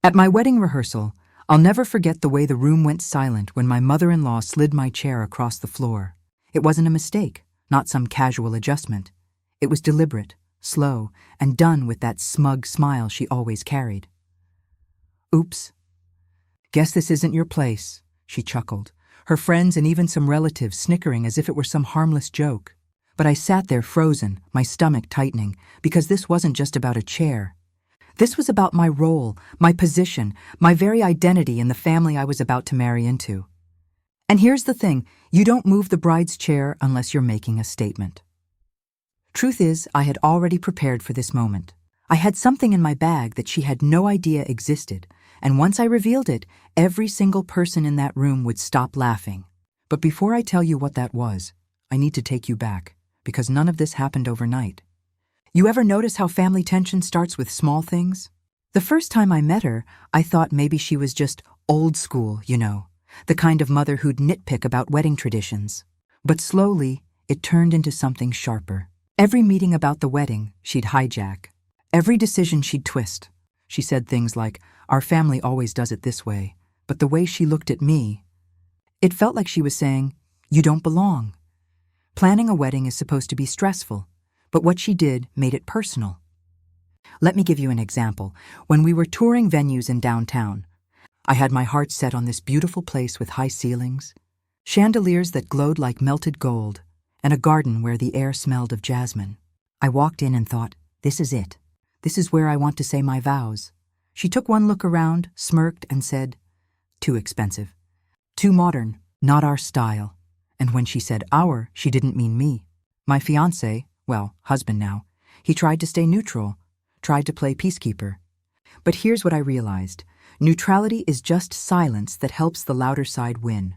At my wedding rehearsal, I'll never forget the way the room went silent when my mother-in-law slid my chair across the floor. It wasn't a mistake, not some casual adjustment. It was deliberate, slow, and done with that smug smile she always carried. "Oops. Guess this isn't your place," she chuckled, her friends and even some relatives snickering as if it were some harmless joke. But I sat there frozen, my stomach tightening, because this wasn't just about a chair. This was about my role, my position, my very identity in the family I was about to marry into. And here's the thing, you don't move the bride's chair unless you're making a statement. Truth is, I had already prepared for this moment. I had something in my bag that she had no idea existed, and once I revealed it, every single person in that room would stop laughing. But before I tell you what that was, I need to take you back, because none of this happened overnight. You ever notice how family tension starts with small things? The first time I met her, I thought maybe she was just old school, the kind of mother who'd nitpick about wedding traditions. But slowly, it turned into something sharper. Every meeting about the wedding, she'd hijack. Every decision she'd twist. She said things like, "Our family always does it this way," but the way she looked at me, it felt like she was saying, "You don't belong." Planning a wedding is supposed to be stressful, but what she did made it personal. Let me give you an example. When we were touring venues in downtown, I had my heart set on this beautiful place with high ceilings, chandeliers that glowed like melted gold, and a garden where the air smelled of jasmine. I walked in and thought, this is it. This is where I want to say my vows. She took one look around, smirked, and said, "Too expensive. Too modern, not our style." And when she said our, she didn't mean me. My fiancé, husband now, he tried to stay neutral, tried to play peacekeeper. But here's what I realized. Neutrality is just silence that helps the louder side win.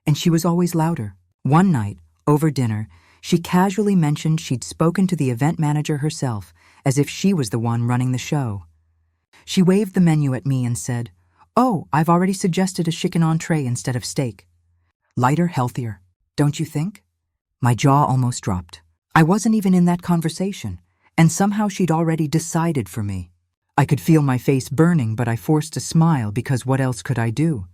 And she was always louder. One night, over dinner, she casually mentioned she'd spoken to the event manager herself, as if she was the one running the show. She waved the menu at me and said, "Oh, I've already suggested a chicken entree instead of steak. Lighter, healthier, don't you think?" My jaw almost dropped. I wasn't even in that conversation, and somehow she'd already decided for me. I could feel my face burning, but I forced a smile because what else could I do?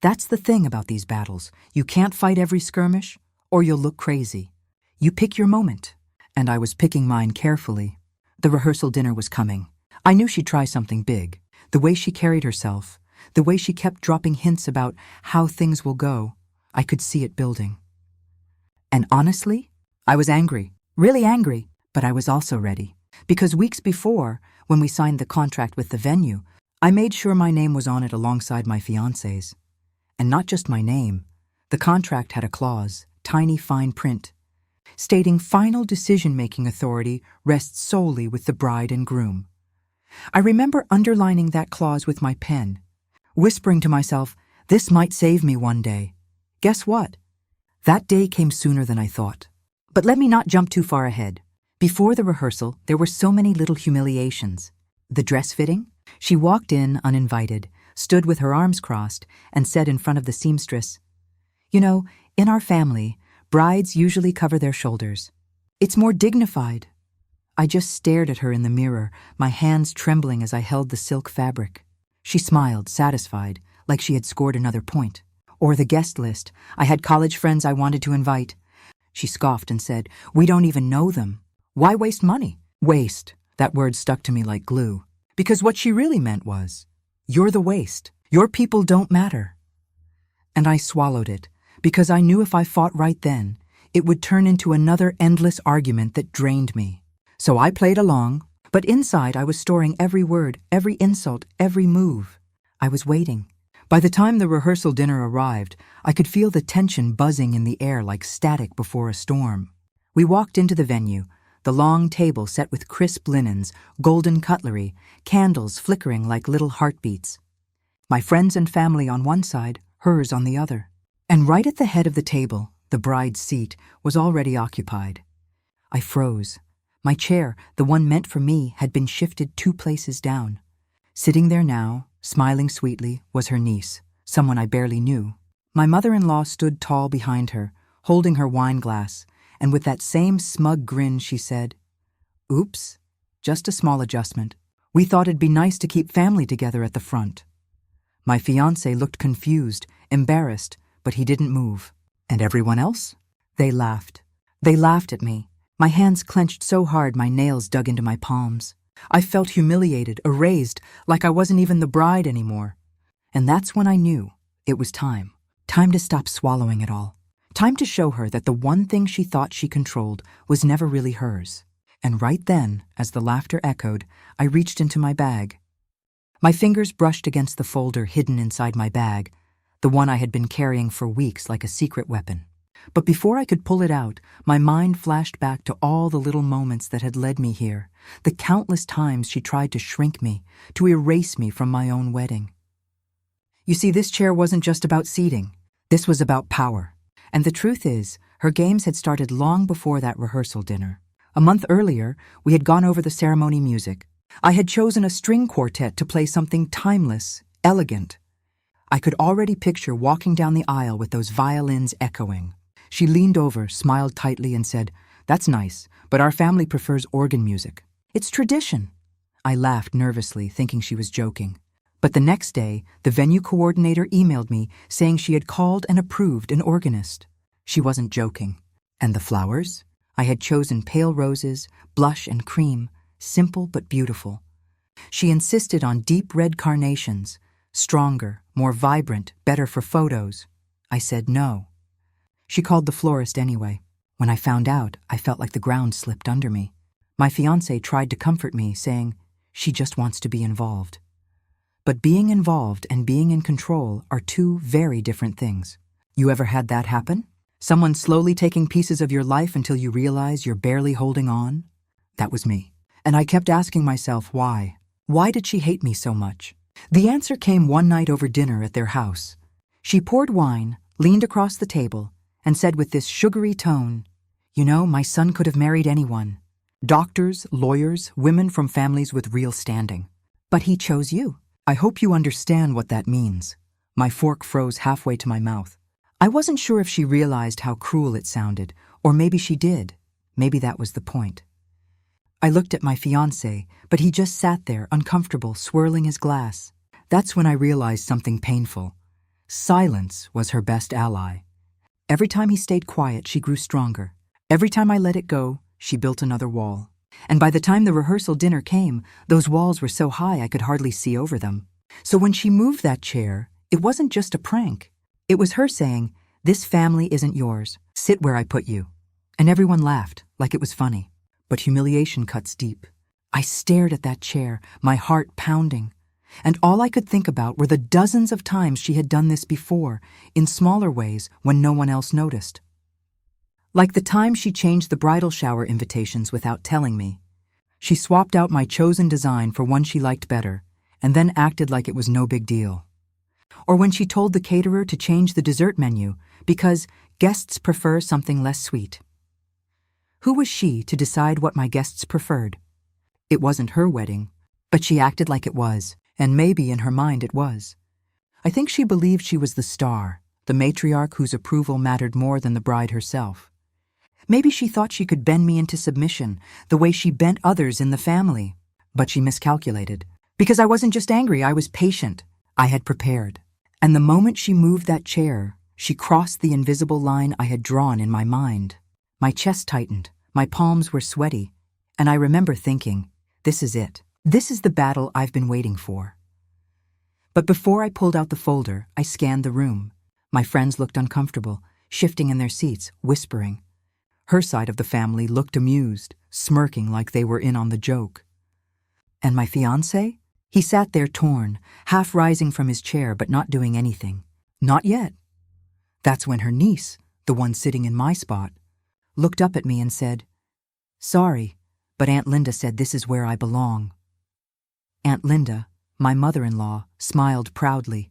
That's the thing about these battles. You can't fight every skirmish, or you'll look crazy. You pick your moment, and I was picking mine carefully. The rehearsal dinner was coming. I knew she'd try something big. The way she carried herself, the way she kept dropping hints about how things will go, I could see it building. And honestly, I was angry, really angry, but I was also ready. Because weeks before, when we signed the contract with the venue, I made sure my name was on it alongside my fiancé's. And not just my name. The contract had a clause, tiny fine print, stating final decision-making authority rests solely with the bride and groom. I remember underlining that clause with my pen, whispering to myself, this might save me one day. Guess what? That day came sooner than I thought. But let me not jump too far ahead. Before the rehearsal, there were so many little humiliations. The dress fitting? She walked in uninvited, stood with her arms crossed, and said in front of the seamstress, "In our family, brides usually cover their shoulders. It's more dignified." I just stared at her in the mirror, my hands trembling as I held the silk fabric. She smiled, satisfied, like she had scored another point. Or the guest list. I had college friends I wanted to invite. She scoffed and said, "We don't even know them. Why waste money?" Waste. That word stuck to me like glue. Because what she really meant was, you're the waste. Your people don't matter. And I swallowed it, because I knew if I fought right then, it would turn into another endless argument that drained me. So I played along, but inside I was storing every word, every insult, every move. I was waiting. By the time the rehearsal dinner arrived, I could feel the tension buzzing in the air like static before a storm. We walked into the venue, the long table set with crisp linens, golden cutlery, candles flickering like little heartbeats. My friends and family on one side, hers on the other. And right at the head of the table, the bride's seat, was already occupied. I froze. My chair, the one meant for me, had been shifted 2 places down. Sitting there now, smiling sweetly, was her niece, someone I barely knew. My mother-in-law stood tall behind her, holding her wine glass, and with that same smug grin she said, "Oops, just a small adjustment. We thought it'd be nice to keep family together at the front." My fiancé looked confused, embarrassed, but he didn't move. "And everyone else?" They laughed. They laughed at me. My hands clenched so hard my nails dug into my palms. I felt humiliated, erased, like I wasn't even the bride anymore. And that's when I knew it was time. Time to stop swallowing it all. Time to show her that the one thing she thought she controlled was never really hers. And right then, as the laughter echoed, I reached into my bag. My fingers brushed against the folder hidden inside my bag, the one I had been carrying for weeks like a secret weapon. But before I could pull it out, my mind flashed back to all the little moments that had led me here, the countless times she tried to shrink me, to erase me from my own wedding. You see, this chair wasn't just about seating. This was about power. And the truth is, her games had started long before that rehearsal dinner. A month earlier, we had gone over the ceremony music. I had chosen a string quartet to play something timeless, elegant. I could already picture walking down the aisle with those violins echoing. She leaned over, smiled tightly, and said, "That's nice, but our family prefers organ music. It's tradition." I laughed nervously, thinking she was joking. But the next day, the venue coordinator emailed me saying she had called and approved an organist. She wasn't joking. And the flowers? I had chosen pale roses, blush and cream, simple but beautiful. She insisted on deep red carnations, stronger, more vibrant, better for photos. I said no. She called the florist anyway. When I found out, I felt like the ground slipped under me. My fiancé tried to comfort me, saying, "She just wants to be involved." But being involved and being in control are two very different things. You ever had that happen? Someone slowly taking pieces of your life until you realize you're barely holding on? That was me. And I kept asking myself why. Why did she hate me so much? The answer came one night over dinner at their house. She poured wine, leaned across the table, and said with this sugary tone, "You know, my son could have married anyone. Doctors, lawyers, women from families with real standing. But he chose you. I hope you understand what that means." My fork froze halfway to my mouth. I wasn't sure if she realized how cruel it sounded, or maybe she did. Maybe that was the point. I looked at my fiancé, but he just sat there, uncomfortable, swirling his glass. That's when I realized something painful. Silence was her best ally. Every time he stayed quiet, she grew stronger. Every time I let it go, she built another wall. And by the time the rehearsal dinner came, those walls were so high I could hardly see over them. So when she moved that chair, it wasn't just a prank. It was her saying, "This family isn't yours. Sit where I put you." And everyone laughed, like it was funny. But humiliation cuts deep. I stared at that chair, my heart pounding. And all I could think about were the dozens of times she had done this before, in smaller ways when no one else noticed. Like the time she changed the bridal shower invitations without telling me. She swapped out my chosen design for one she liked better, and then acted like it was no big deal. Or when she told the caterer to change the dessert menu because guests prefer something less sweet. Who was she to decide what my guests preferred? It wasn't her wedding, but she acted like it was, and maybe in her mind it was. I think she believed she was the star, the matriarch whose approval mattered more than the bride herself. Maybe she thought she could bend me into submission, the way she bent others in the family. But she miscalculated. Because I wasn't just angry, I was patient. I had prepared. And the moment she moved that chair, she crossed the invisible line I had drawn in my mind. My chest tightened, my palms were sweaty, and I remember thinking, this is it. This is the battle I've been waiting for. But before I pulled out the folder, I scanned the room. My friends looked uncomfortable, shifting in their seats, whispering. Her side of the family looked amused, smirking like they were in on the joke. And my fiancé? He sat there torn, half rising from his chair but not doing anything. Not yet. That's when her niece, the one sitting in my spot, looked up at me and said, "Sorry, but Aunt Linda said this is where I belong." Aunt Linda, my mother-in-law, smiled proudly,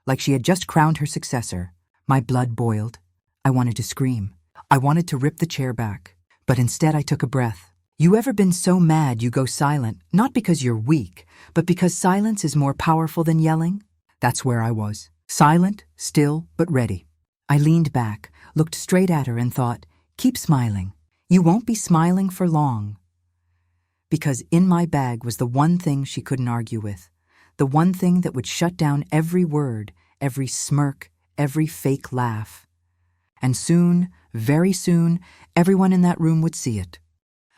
like she had just crowned her successor. My blood boiled. I wanted to scream. I wanted to rip the chair back, but instead I took a breath. You ever been so mad you go silent, not because you're weak, but because silence is more powerful than yelling? That's where I was. Silent, still, but ready. I leaned back, looked straight at her and thought, keep smiling. You won't be smiling for long. Because in my bag was the one thing she couldn't argue with, the one thing that would shut down every word, every smirk, every fake laugh. And soon, very soon, everyone in that room would see it.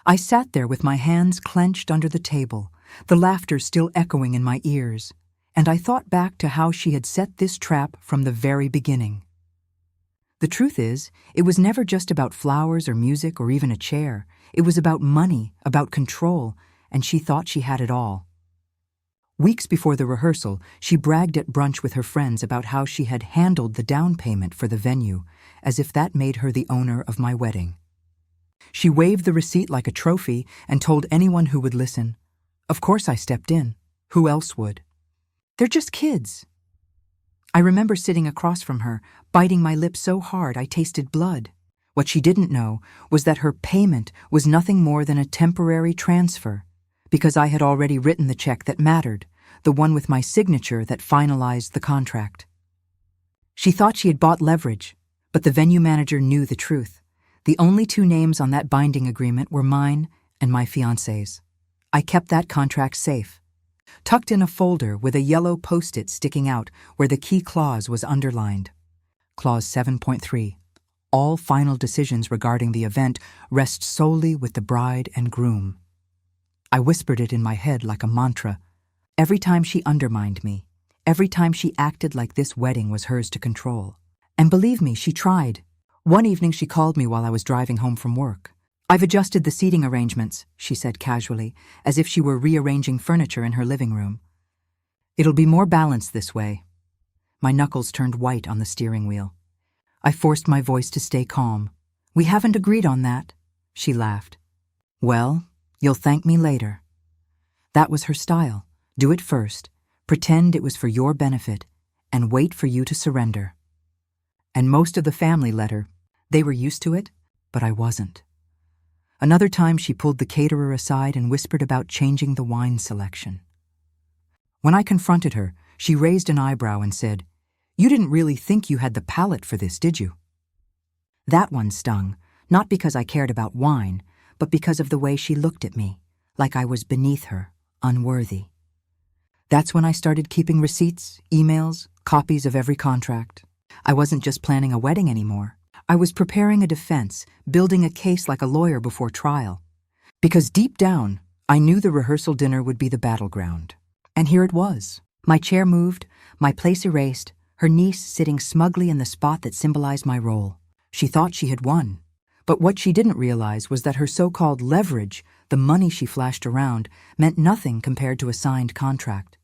I sat there with my hands clenched under the table, the laughter still echoing in my ears, and I thought back to how she had set this trap from the very beginning. The truth is, it was never just about flowers or music or even a chair. It was about money, about control, and she thought she had it all. Weeks before the rehearsal, she bragged at brunch with her friends about how she had handled the down payment for the venue, as if that made her the owner of my wedding. She waved the receipt like a trophy and told anyone who would listen, "Of course I stepped in. Who else would? They're just kids." I remember sitting across from her, biting my lip so hard I tasted blood. What she didn't know was that her payment was nothing more than a temporary transfer, because I had already written the check that mattered, the one with my signature that finalized the contract. She thought she had bought leverage, but the venue manager knew the truth. The only two names on that binding agreement were mine and my fiancé's. I kept that contract safe, tucked in a folder with a yellow post-it sticking out where the key clause was underlined. Clause 7.3. All final decisions regarding the event rest solely with the bride and groom. I whispered it in my head like a mantra. Every time she undermined me, every time she acted like this wedding was hers to control. And believe me, she tried. One evening she called me while I was driving home from work. "I've adjusted the seating arrangements," she said casually, as if she were rearranging furniture in her living room. "It'll be more balanced this way." My knuckles turned white on the steering wheel. I forced my voice to stay calm. "We haven't agreed on that," she laughed. "Well, you'll thank me later." That was her style. Do it first, pretend it was for your benefit, and wait for you to surrender. And most of the family let her. They were used to it, but I wasn't. Another time she pulled the caterer aside and whispered about changing the wine selection. When I confronted her, she raised an eyebrow and said, "You didn't really think you had the palate for this, did you?" That one stung, not because I cared about wine, but because of the way she looked at me, like I was beneath her, unworthy. That's when I started keeping receipts, emails, copies of every contract. I wasn't just planning a wedding anymore. I was preparing a defense, building a case like a lawyer before trial. Because deep down, I knew the rehearsal dinner would be the battleground. And here it was. My chair moved, my place erased, her niece sitting smugly in the spot that symbolized my role. She thought she had won. But what she didn't realize was that her so-called leverage, the money she flashed around, meant nothing compared to a signed contract.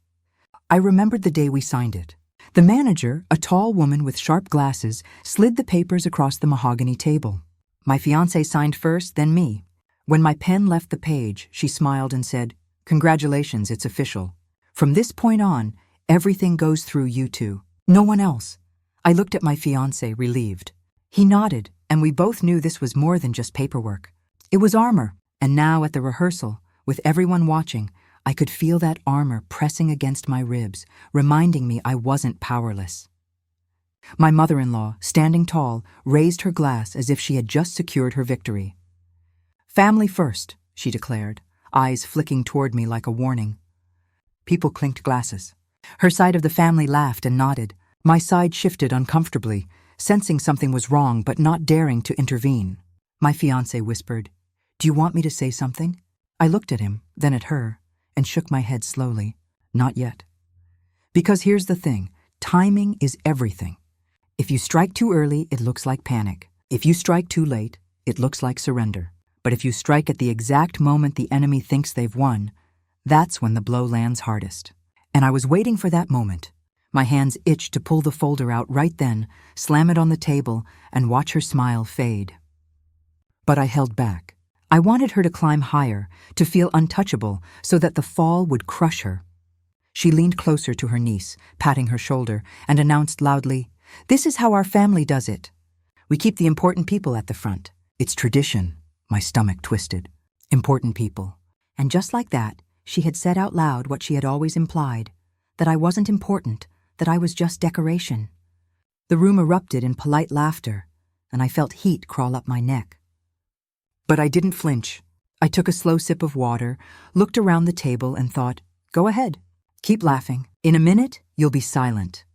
I remembered the day we signed it. The manager, a tall woman with sharp glasses, slid the papers across the mahogany table. My fiancé signed first, then me. When my pen left the page, she smiled and said, "Congratulations, it's official. From this point on, everything goes through you two. No one else." I looked at my fiancé, relieved. He nodded, and we both knew this was more than just paperwork. It was armor, and now at the rehearsal, with everyone watching, I could feel that armor pressing against my ribs, reminding me I wasn't powerless. My mother-in-law, standing tall, raised her glass as if she had just secured her victory. "Family first," she declared, eyes flicking toward me like a warning. People clinked glasses. Her side of the family laughed and nodded. My side shifted uncomfortably, sensing something was wrong but not daring to intervene. My fiancé whispered, "Do you want me to say something?" I looked at him, then at her, and shook my head slowly. "Not yet." Because here's the thing, timing is everything. If you strike too early, it looks like panic. If you strike too late, it looks like surrender. But if you strike at the exact moment the enemy thinks they've won, that's when the blow lands hardest. And I was waiting for that moment. My hands itched to pull the folder out right then, slam it on the table, and watch her smile fade. But I held back. I wanted her to climb higher, to feel untouchable, so that the fall would crush her. She leaned closer to her niece, patting her shoulder, and announced loudly, "This is how our family does it. We keep the important people at the front. It's tradition." My stomach twisted. Important people. And just like that, she had said out loud what she had always implied, that I wasn't important, that I was just decoration. The room erupted in polite laughter, and I felt heat crawl up my neck. But I didn't flinch. I took a slow sip of water, looked around the table and thought, go ahead, keep laughing. In a minute, you'll be silent.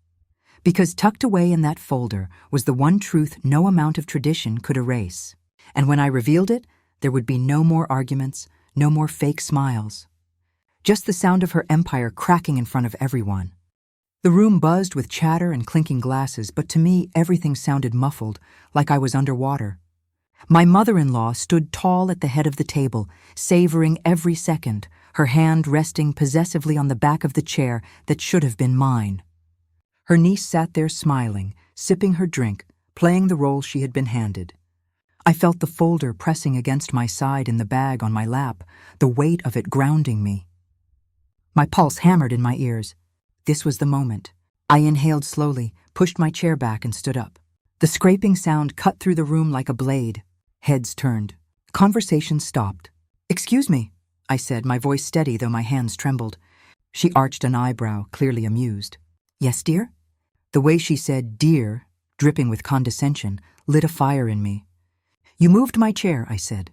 Because tucked away in that folder was the one truth no amount of tradition could erase. And when I revealed it, there would be no more arguments, no more fake smiles. Just the sound of her empire cracking in front of everyone. The room buzzed with chatter and clinking glasses, but to me everything sounded muffled, like I was underwater. My mother-in-law stood tall at the head of the table, savoring every second, her hand resting possessively on the back of the chair that should have been mine. Her niece sat there smiling, sipping her drink, playing the role she had been handed. I felt the folder pressing against my side in the bag on my lap, the weight of it grounding me. My pulse hammered in my ears. This was the moment. I inhaled slowly, pushed my chair back and stood up. The scraping sound cut through the room like a blade. Heads turned. Conversation stopped. "Excuse me," I said, my voice steady though my hands trembled. She arched an eyebrow, clearly amused. "Yes, dear?" The way she said "dear," dripping with condescension, lit a fire in me. "You moved my chair," I said.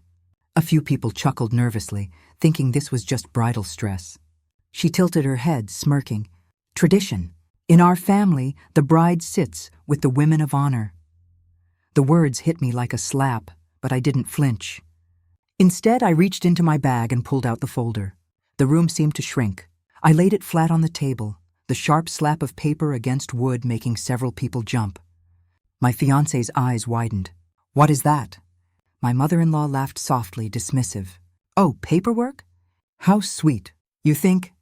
A few people chuckled nervously, thinking this was just bridal stress. She tilted her head, smirking. "Tradition. In our family, the bride sits with the women of honor." The words hit me like a slap, but I didn't flinch. Instead, I reached into my bag and pulled out the folder. The room seemed to shrink. I laid it flat on the table, the sharp slap of paper against wood making several people jump. My fiancé's eyes widened. "What is that?" My mother-in-law laughed softly, dismissive. "Oh, paperwork? How sweet. You think—"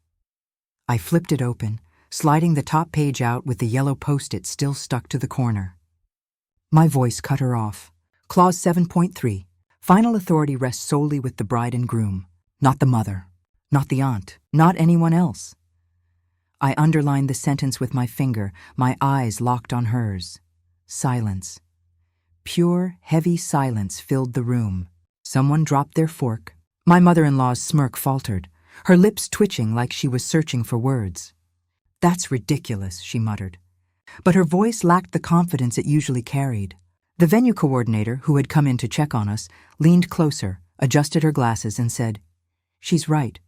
I flipped it open, sliding the top page out with the yellow post-it still stuck to the corner. My voice cut her off. Clause 7.3. Final authority rests solely with the bride and groom, not the mother, not the aunt, not anyone else. I underlined the sentence with my finger, my eyes locked on hers. Silence. Pure, heavy silence filled the room. Someone dropped their fork. My mother-in-law's smirk faltered, her lips twitching like she was searching for words. "That's ridiculous," she muttered. But her voice lacked the confidence it usually carried. The venue coordinator, who had come in to check on us, leaned closer, adjusted her glasses, and said, "She's right.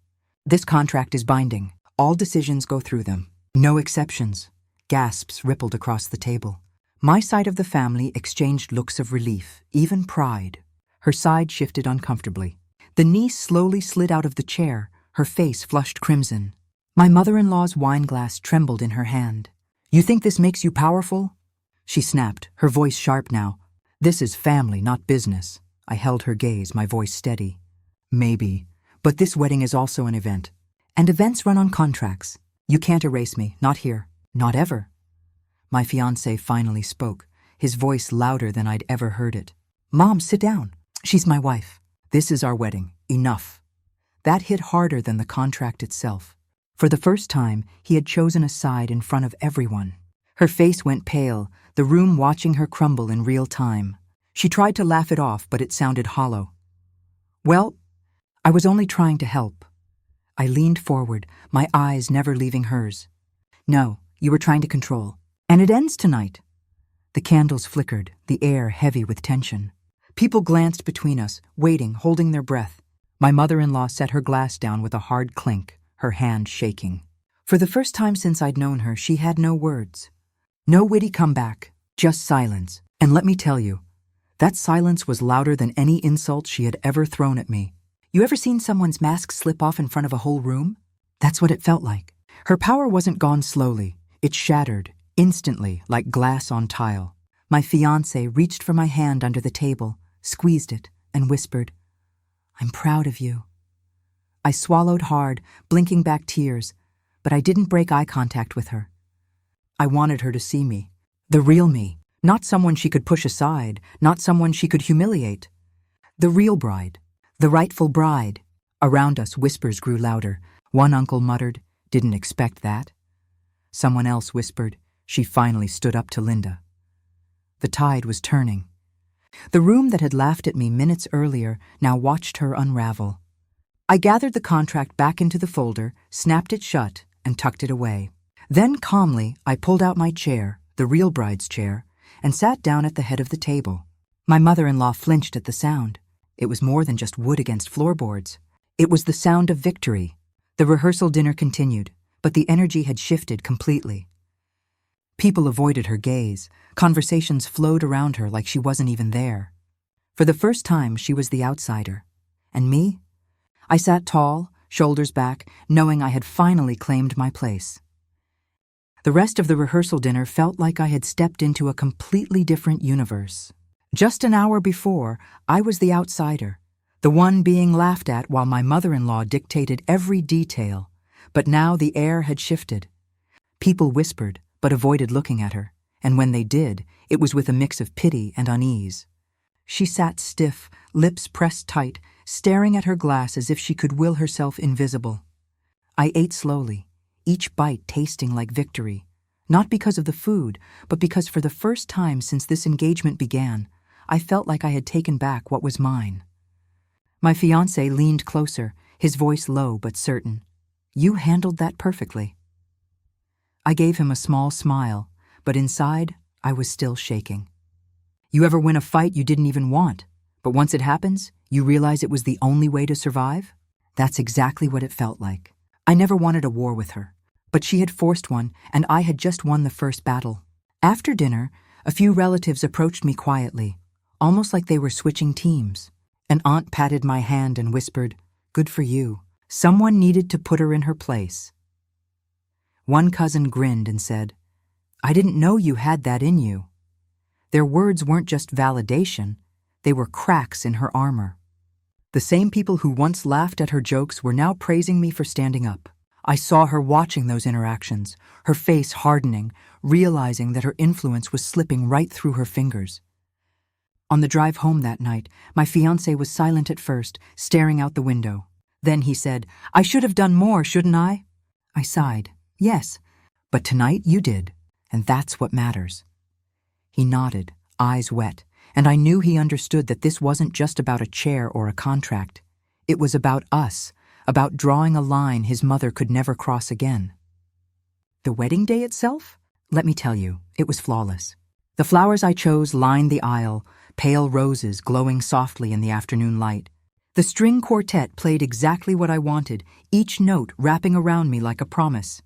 This contract is binding. All decisions go through them. No exceptions." Gasps rippled across the table. My side of the family exchanged looks of relief, even pride. Her side shifted uncomfortably. The niece slowly slid out of the chair, her face flushed crimson. My mother-in-law's wineglass trembled in her hand. "You think this makes you powerful?" She snapped, her voice sharp now. "This is family, not business." I held her gaze, my voice steady. "Maybe, but this wedding is also an event. And events run on contracts. You can't erase me, not here, not ever." My fiancé finally spoke, his voice louder than I'd ever heard it. "Mom, sit down. She's my wife. This is our wedding. Enough." That hit harder than the contract itself. For the first time, he had chosen a side in front of everyone. Her face went pale, the room watching her crumble in real time. She tried to laugh it off, but it sounded hollow. "Well, I was only trying to help." I leaned forward, my eyes never leaving hers. "No, you were trying to control. And it ends tonight." The candles flickered, the air heavy with tension. People glanced between us, waiting, holding their breath. My mother-in-law set her glass down with a hard clink, her hand shaking. For the first time since I'd known her, she had no words. No witty comeback, just silence. And let me tell you, that silence was louder than any insult she had ever thrown at me. You ever seen someone's mask slip off in front of a whole room? That's what it felt like. Her power wasn't gone slowly. It shattered, instantly, like glass on tile. My fiancé reached for my hand under the table, squeezed it, and whispered, "I'm proud of you." I swallowed hard, blinking back tears, but I didn't break eye contact with her. I wanted her to see me, the real me, not someone she could push aside, not someone she could humiliate. The real bride, the rightful bride. Around us, whispers grew louder. One uncle muttered, "Didn't expect that." Someone else whispered, "She finally stood up to Linda." The tide was turning. The room that had laughed at me minutes earlier now watched her unravel. I gathered the contract back into the folder, snapped it shut, and tucked it away. Then calmly, I pulled out my chair, the real bride's chair, and sat down at the head of the table. My mother-in-law flinched at the sound. It was more than just wood against floorboards. It was the sound of victory. The rehearsal dinner continued, but the energy had shifted completely. People avoided her gaze. Conversations flowed around her like she wasn't even there. For the first time, she was the outsider. And me? I sat tall, shoulders back, knowing I had finally claimed my place. The rest of the rehearsal dinner felt like I had stepped into a completely different universe. Just an hour before, I was the outsider, the one being laughed at while my mother-in-law dictated every detail. But now the air had shifted. People whispered, but avoided looking at her, and when they did, it was with a mix of pity and unease. She sat stiff, lips pressed tight, staring at her glass as if she could will herself invisible. I ate slowly, each bite tasting like victory, not because of the food, but because for the first time since this engagement began, I felt like I had taken back what was mine. My fiancé leaned closer, his voice low but certain. "You handled that perfectly." I gave him a small smile, but inside, I was still shaking. You ever win a fight you didn't even want, but once it happens, you realize it was the only way to survive? That's exactly what it felt like. I never wanted a war with her, but she had forced one, and I had just won the first battle. After dinner, a few relatives approached me quietly, almost like they were switching teams. An aunt patted my hand and whispered, "Good for you. Someone needed to put her in her place." One cousin grinned and said, "I didn't know you had that in you." Their words weren't just validation, they were cracks in her armor. The same people who once laughed at her jokes were now praising me for standing up. I saw her watching those interactions, her face hardening, realizing that her influence was slipping right through her fingers. On the drive home that night, my fiancé was silent at first, staring out the window. Then he said, "I should have done more, shouldn't I?" I sighed. "Yes, but tonight you did, and that's what matters." He nodded, eyes wet, and I knew he understood that this wasn't just about a chair or a contract. It was about us, about drawing a line his mother could never cross again. The wedding day itself? Let me tell you, it was flawless. The flowers I chose lined the aisle, pale roses glowing softly in the afternoon light. The string quartet played exactly what I wanted, each note wrapping around me like a promise.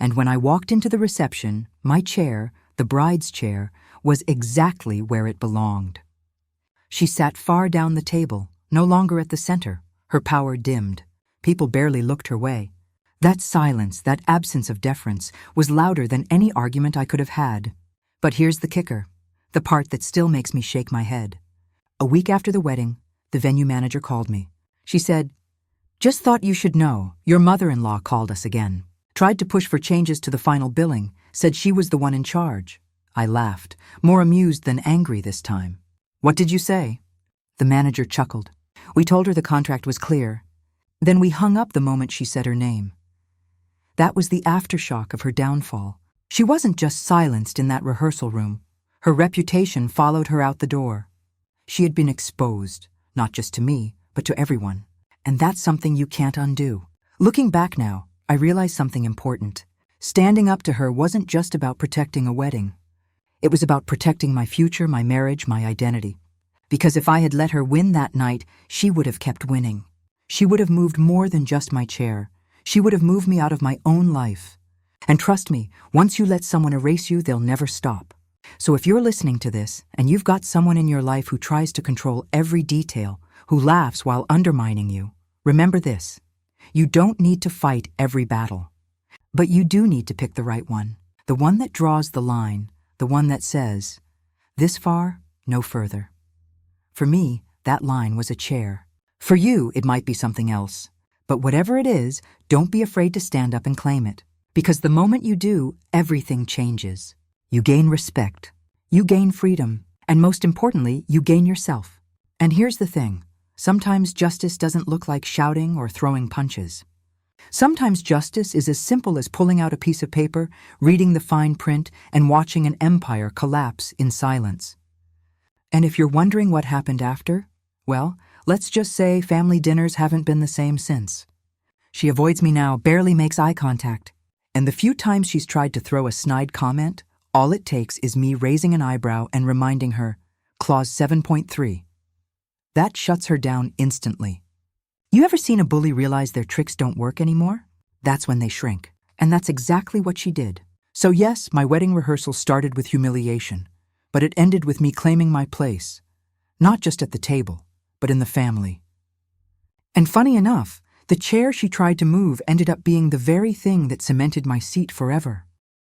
And when I walked into the reception, my chair, the bride's chair, was exactly where it belonged. She sat far down the table, no longer at the center, her power dimmed. People barely looked her way. That silence, that absence of deference, was louder than any argument I could have had. But here's the kicker, the part that still makes me shake my head. A week after the wedding, the venue manager called me. She said, "Just thought you should know, your mother-in-law called us again. Tried to push for changes to the final billing, said she was the one in charge." I laughed, more amused than angry this time. "What did you say?" The manager chuckled. "We told her the contract was clear. Then we hung up the moment she said her name." That was the aftershock of her downfall. She wasn't just silenced in that rehearsal room. Her reputation followed her out the door. She had been exposed, not just to me, but to everyone. And that's something you can't undo. Looking back now, I realized something important. Standing up to her wasn't just about protecting a wedding. It was about protecting my future, my marriage, my identity. Because if I had let her win that night, she would have kept winning. She would have moved more than just my chair. She would have moved me out of my own life. And trust me, once you let someone erase you, they'll never stop. So if you're listening to this, and you've got someone in your life who tries to control every detail, who laughs while undermining you, remember this. You don't need to fight every battle. But you do need to pick the right one. The one that draws the line. The one that says, "This far, no further." For me, that line was a chair. For you, it might be something else. But whatever it is, don't be afraid to stand up and claim it. Because the moment you do, everything changes. You gain respect. You gain freedom. And most importantly, you gain yourself. And here's the thing. Sometimes justice doesn't look like shouting or throwing punches. Sometimes justice is as simple as pulling out a piece of paper, reading the fine print, and watching an empire collapse in silence. And if you're wondering what happened after, well, let's just say family dinners haven't been the same since. She avoids me now, barely makes eye contact. And the few times she's tried to throw a snide comment, all it takes is me raising an eyebrow and reminding her, Clause 7.3. That shuts her down instantly. You ever seen a bully realize their tricks don't work anymore? That's when they shrink. And that's exactly what she did. So yes, my wedding rehearsal started with humiliation, but it ended with me claiming my place, not just at the table, but in the family. And funny enough, the chair she tried to move ended up being the very thing that cemented my seat forever.